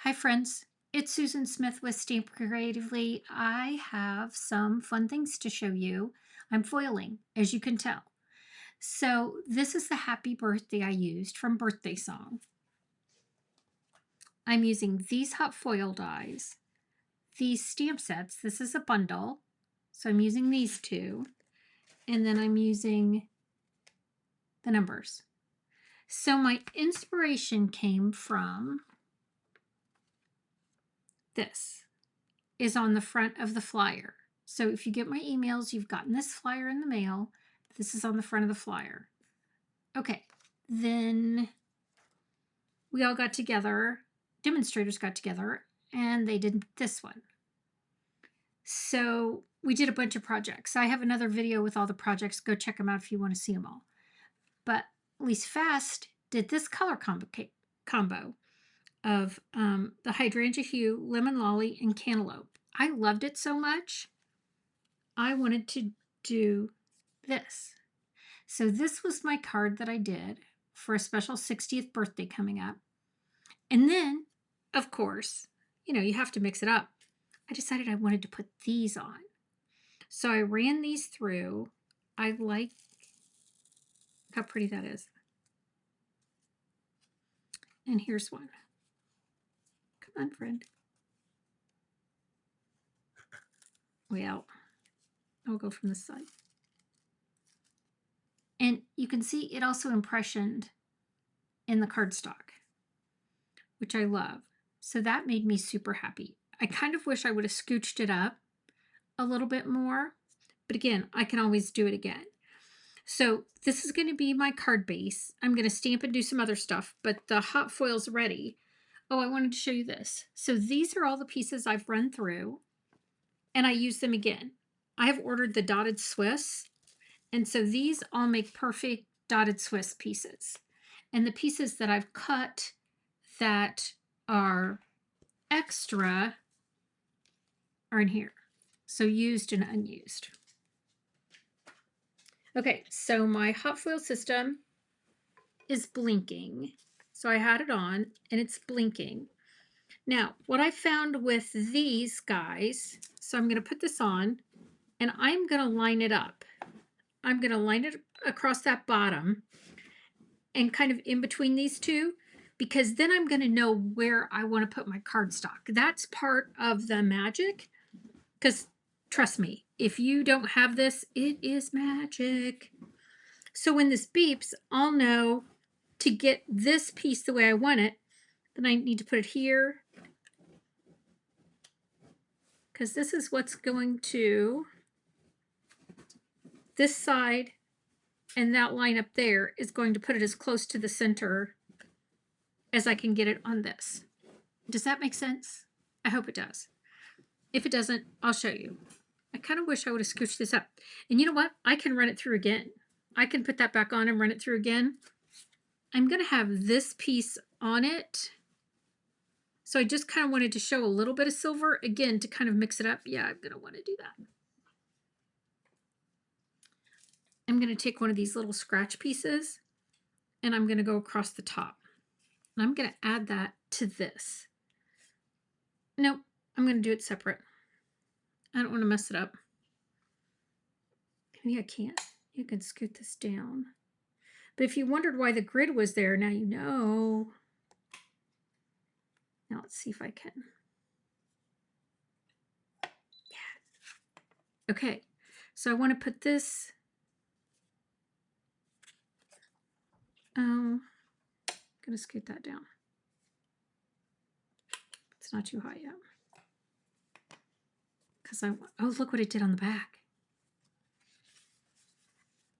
Hi, friends. It's Susan Smith with Stamp Creatively. I have some fun things to show you. I'm foiling, as you can tell. So, this is the happy birthday I used from Birthday Song. I'm using these hot foil dies, these stamp sets. This is a bundle. So, I'm using these two. And then I'm using the numbers. So, my inspiration came from this. Is on the front of the flyer. So if you get my emails, you've gotten this flyer in the mail. This is on the front of the flyer. Okay, then we all got together, demonstrators got together, and they did this one. So we did a bunch of projects. I have another video with all the projects. Go check them out if you want to see them all. But Elise Fast did this color combo of the hydrangea hue, lemon lolly, and cantaloupe. I loved it so much, I wanted to do this. So this was my card that I did for a special 60th birthday coming up. And then, of course, you have to mix it up. I decided I wanted to put these on. So I ran these through. I like how pretty that is. And here's one. Come on, friend. Well, I'll go from this side. And you can see it also impressioned in the cardstock, which I love. So that made me super happy. I kind of wish I would have scooched it up a little bit more, but again, I can always do it again. So this is going to be my card base. I'm going to stamp and do some other stuff, but the hot foil's ready. Oh, I wanted to show you this. So these are all the pieces I've run through, and I use them again. I have ordered the dotted Swiss, and so these all make perfect dotted Swiss pieces. And the pieces that I've cut that are extra are in here. So used and unused. Okay, so my hot foil system is blinking. So I had it on and it's blinking. Now, what I found with these guys, so I'm going to put this on and I'm going to line it up. I'm going to line it across that bottom and kind of in between these two, because then I'm going to know where I want to put my cardstock. That's part of the magic, because trust me, if you don't have this, it is magic. So when this beeps, I'll know to get this piece the way I want it, then I need to put it here, because this is what's going to, this side and that line up there is going to put it as close to the center as I can get it on this. Does that make sense? I hope it does. If it doesn't, I'll show you. I kind of wish I would have scooched this up. And you know what? I can run it through again. I can put that back on and run it through again. I'm going to have this piece on it. So I just kind of wanted to show a little bit of silver again to kind of mix it up. Yeah, I'm going to want to do that. I'm going to take one of these little scratch pieces and I'm going to go across the top. And I'm going to add that to this. Nope, I'm going to do it separate. I don't want to mess it up. Maybe I can't. You can scoot this down. But if you wondered why the grid was there, now you know. Now let's see if I can. Yeah. Okay, so I want to put this. I'm going to scoot that down. It's not too high yet. Because oh, look what it did on the back.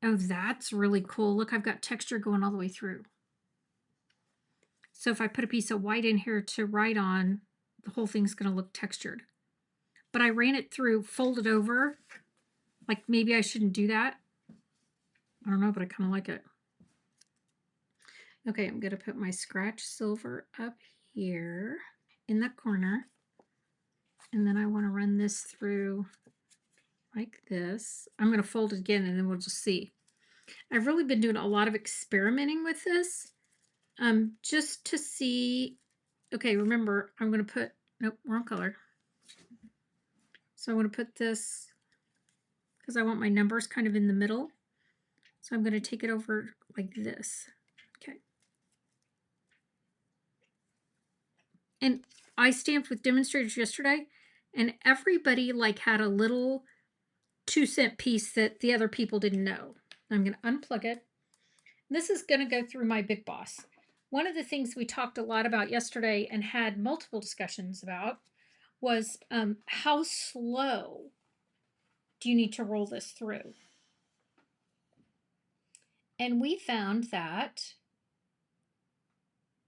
Oh, that's really cool. Look, I've got texture going all the way through. So if I put a piece of white in here to write on, the whole thing's going to look textured. But I ran it through, folded over. Like maybe I shouldn't do that. I don't know, but I kind of like it. Okay, I'm going to put my scratch silver up here in the corner. And then I want to run this through like this. I'm going to fold it again and then we'll just see. I've really been doing a lot of experimenting with this just to see Okay, remember, I'm going to put, nope, wrong color. So I want to put this, because I want my numbers kind of in the middle. So I'm going to take it over like this. Okay. And I stamped with demonstrators yesterday, and everybody like had a little 2-cent piece that the other people didn't know. I'm going to unplug it. This is going to go through my Big Boss. One of the things we talked a lot about yesterday and had multiple discussions about was how slow do you need to roll this through? And we found that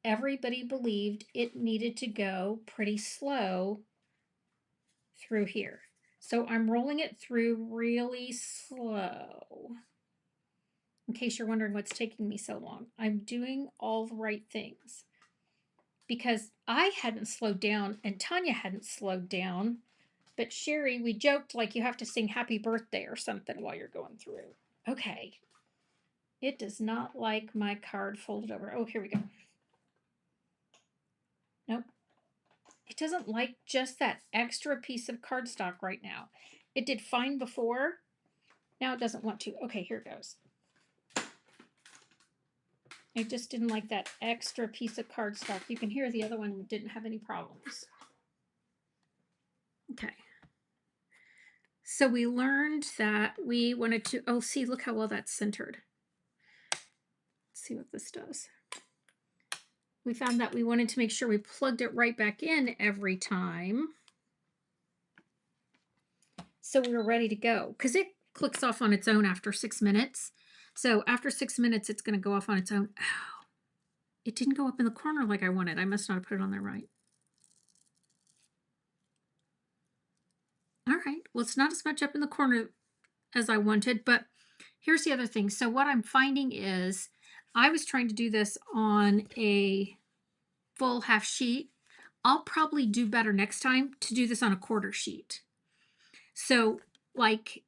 everybody believed it needed to go pretty slow through here. So I'm rolling it through really slow. In case you're wondering what's taking me so long, I'm doing all the right things because I hadn't slowed down and Tanya hadn't slowed down. But Sherry, we joked like you have to sing happy birthday or something while you're going through. Okay. It does not like my card folded over. Oh, here we go. Nope. It doesn't like just that extra piece of cardstock right now. It did fine before. Now it doesn't want to. Okay, here it goes. It just didn't like that extra piece of cardstock. You can hear the other one didn't have any problems. Okay. So we learned that we wanted to, oh, see, look how well that's centered. Let's see what this does. We found that we wanted to make sure we plugged it right back in every time. So we were ready to go because it clicks off on its own after 6 minutes. So after 6 minutes, it's going to go off on its own. Oh, it didn't go up in the corner like I wanted. I must not have put it on there right. All right. Well, it's not as much up in the corner as I wanted, but here's the other thing. So what I'm finding is I was trying to do this on a full half sheet. I'll probably do better next time to do this on a quarter sheet. So like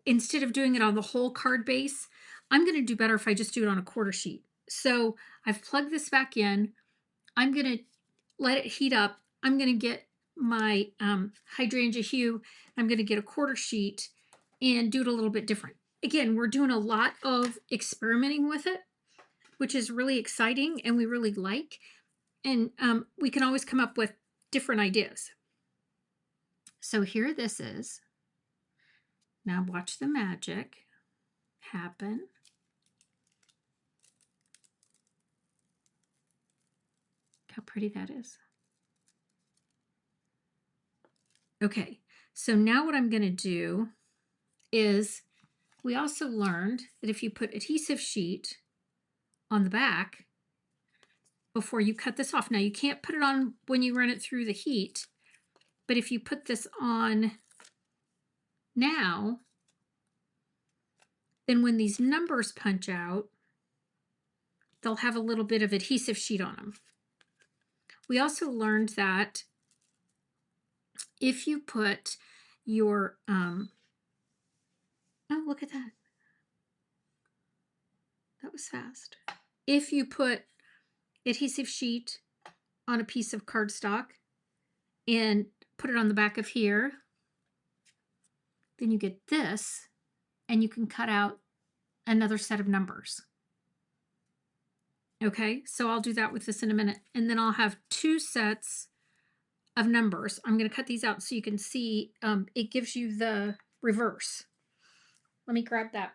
instead of doing it on the whole card base, I'm going to do better if I just do it on a quarter sheet. So I've plugged this back in. I'm going to let it heat up. I'm going to get my hydrangea hue. I'm going to get a quarter sheet and do it a little bit different. Again, we're doing a lot of experimenting with it, which is really exciting and we really like. And we can always come up with different ideas. So here this is. Now watch the magic happen. How pretty that is. Okay, so now what I'm going to do is we also learned that if you put adhesive sheet on the back before you cut this off, now you can't put it on when you run it through the heat, but if you put this on now, then when these numbers punch out, they'll have a little bit of adhesive sheet on them. We also learned that if you put your, oh, look at that. That was fast. If you put adhesive sheet on a piece of cardstock and put it on the back of here, then you get this, and you can cut out another set of numbers. Okay, so I'll do that with this in a minute, and then I'll have 2 sets of numbers. I'm going to cut these out so you can see it gives you the reverse. Let me grab that.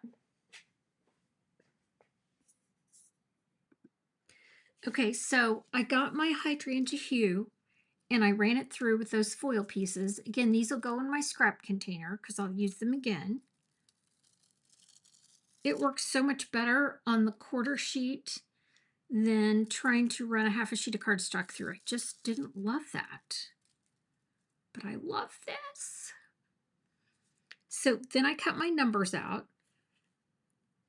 Okay, so I got my hydrangea hue and I ran it through with those foil pieces. Again, these will go in my scrap container because I'll use them again. It works so much better on the quarter sheet than trying to run a half a sheet of cardstock through. I just didn't love that. But I love this. So then I cut my numbers out.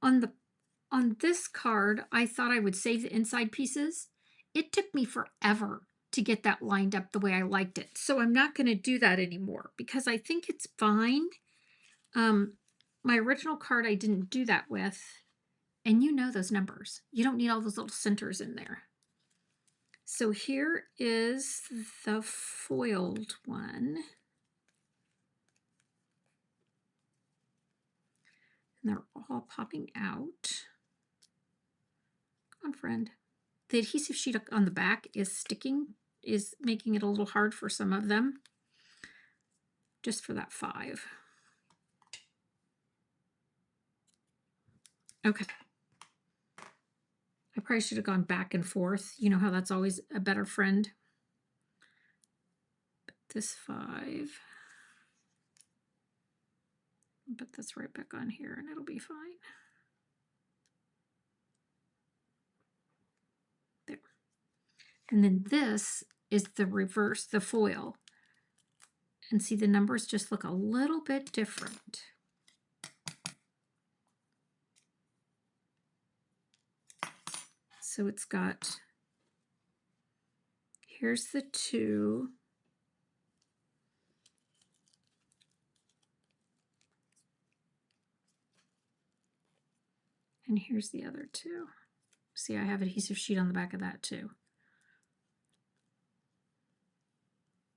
On this card, I thought I would save the inside pieces. It took me forever to get that lined up the way I liked it. So I'm not going to do that anymore because I think it's fine. My original card I didn't do that with. And you know those numbers. You don't need all those little centers in there. So here is the foiled one. And they're all popping out. Come on, friend. The adhesive sheet on the back is sticking, is making it a little hard for some of them. Just for that 5. Okay. I probably should have gone back and forth. You know how that's always a better friend. Put this 5. Put this right back on here and it'll be fine. There. And then this is the reverse, the foil. And see, the numbers just look a little bit different. So it's got, here's the 2. And here's the other 2. See, I have adhesive sheet on the back of that too.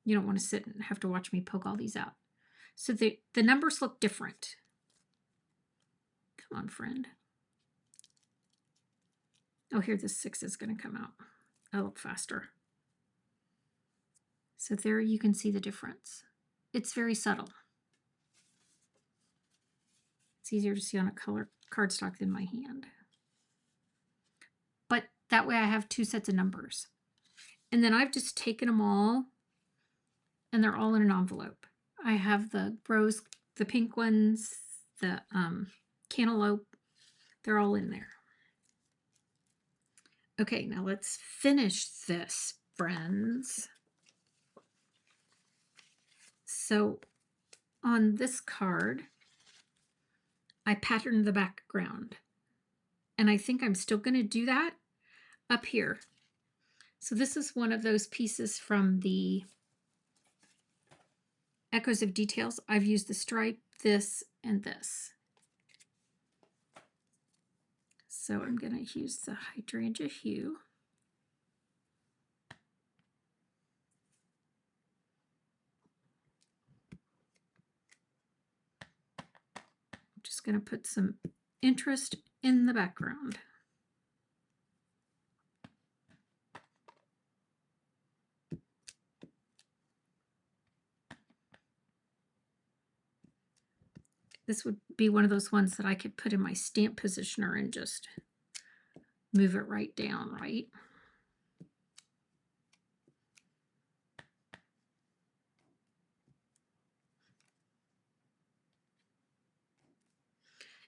You don't want to sit and have to watch me poke all these out. So the numbers look different. Come on, friend. Oh, here the 6 is going to come out. I'll look faster. So there you can see the difference. It's very subtle. It's easier to see on a color cardstock than my hand. But that way I have 2 sets of numbers. And then I've just taken them all and they're all in an envelope. I have the rose, the pink ones, the cantaloupe, they're all in there. Okay, now let's finish this, friends. So on this card, I patterned the background. And I think I'm still going to do that up here. So this is one of those pieces from the Echoes of Details. I've used the stripe, this, and this. So I'm going to use the hydrangea hue. I'm just going to put some interest in the background. This would be one of those ones that I could put in my stamp positioner and just move it right down, right?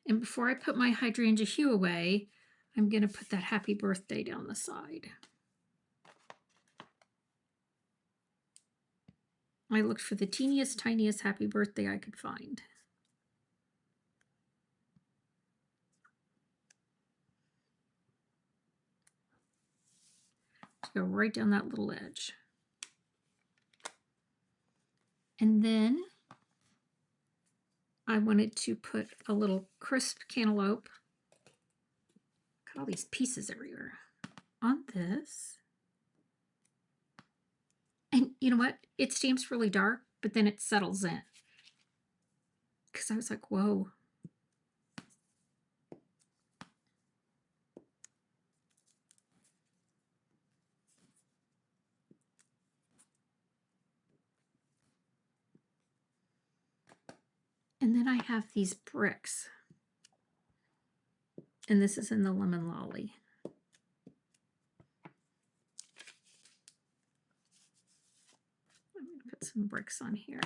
And before I put my hydrangea hue away, I'm going to put that happy birthday down the side. I looked for the teeniest, tiniest happy birthday I could find. Go right down that little edge. And then I wanted to put a little crisp cantaloupe. Got all these pieces everywhere on this. And you know what? It stamps really dark, but then it settles in. Because I was like, whoa. And then I have these bricks. And this is in the Lemon Lolly. I'm going to put some bricks on here.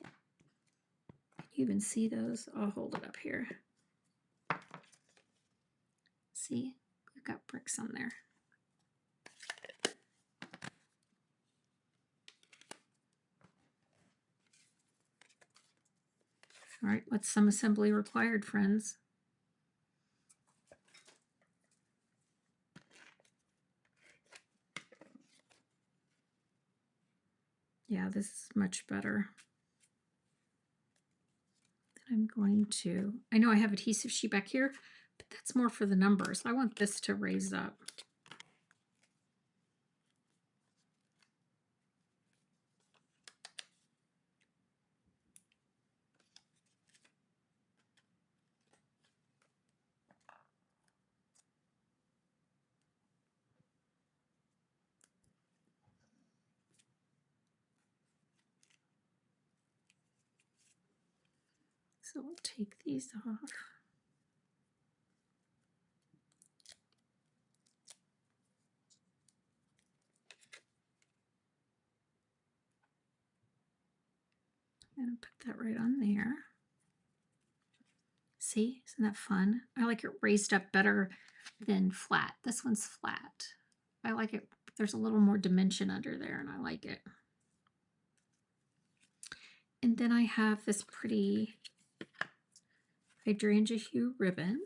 Can you even see those? I'll hold it up here. See, we've got bricks on there. All right, what's some assembly required, friends? Yeah, this is much better. Then I'm going to, I know I have adhesive sheet back here, but But that's more for the numbers. I want this to raise up. So we'll take these off. And put that right on there. See, isn't that fun? I like it raised up better than flat. This one's flat. I like it. There's a little more dimension under there, and I like it. And then I have this pretty hydrangea hue ribbon.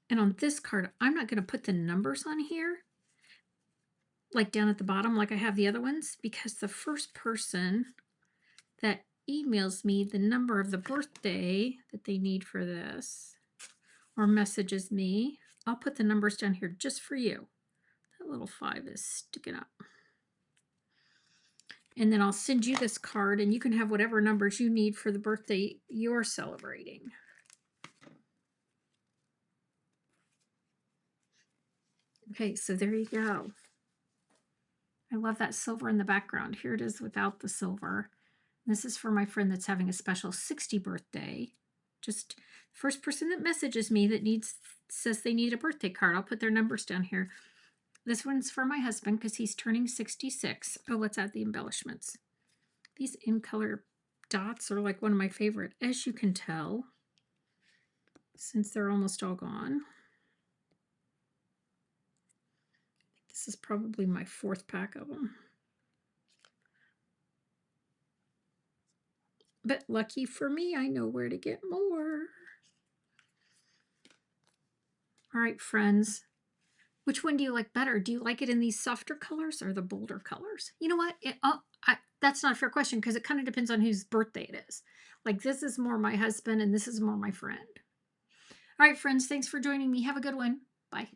And on this card, I'm not going to put the numbers on here, like down at the bottom, like I have the other ones, because the first person that emails me the number of the birthday that they need for this or messages me, I'll put the numbers down here just for you. That little 5 is sticking up. And then I'll send you this card and you can have whatever numbers you need for the birthday you're celebrating. Okay, so there you go. I love that silver in the background. Here it is without the silver. This is for my friend that's having a special 60 birthday. Just first person that messages me that says they need a birthday card. I'll put their numbers down here. This one's for my husband because he's turning 66. Oh, let's add the embellishments. These in color dots are like one of my favorite, as you can tell, since they're almost all gone. This is probably my 4th pack of them. But lucky for me, I know where to get more. All right, friends. Which one do you like better? Do you like it in these softer colors or the bolder colors? You know what? That's not a fair question because it kind of depends on whose birthday it is. Like this is more my husband and this is more my friend. All right, friends, thanks for joining me. Have a good one. Bye.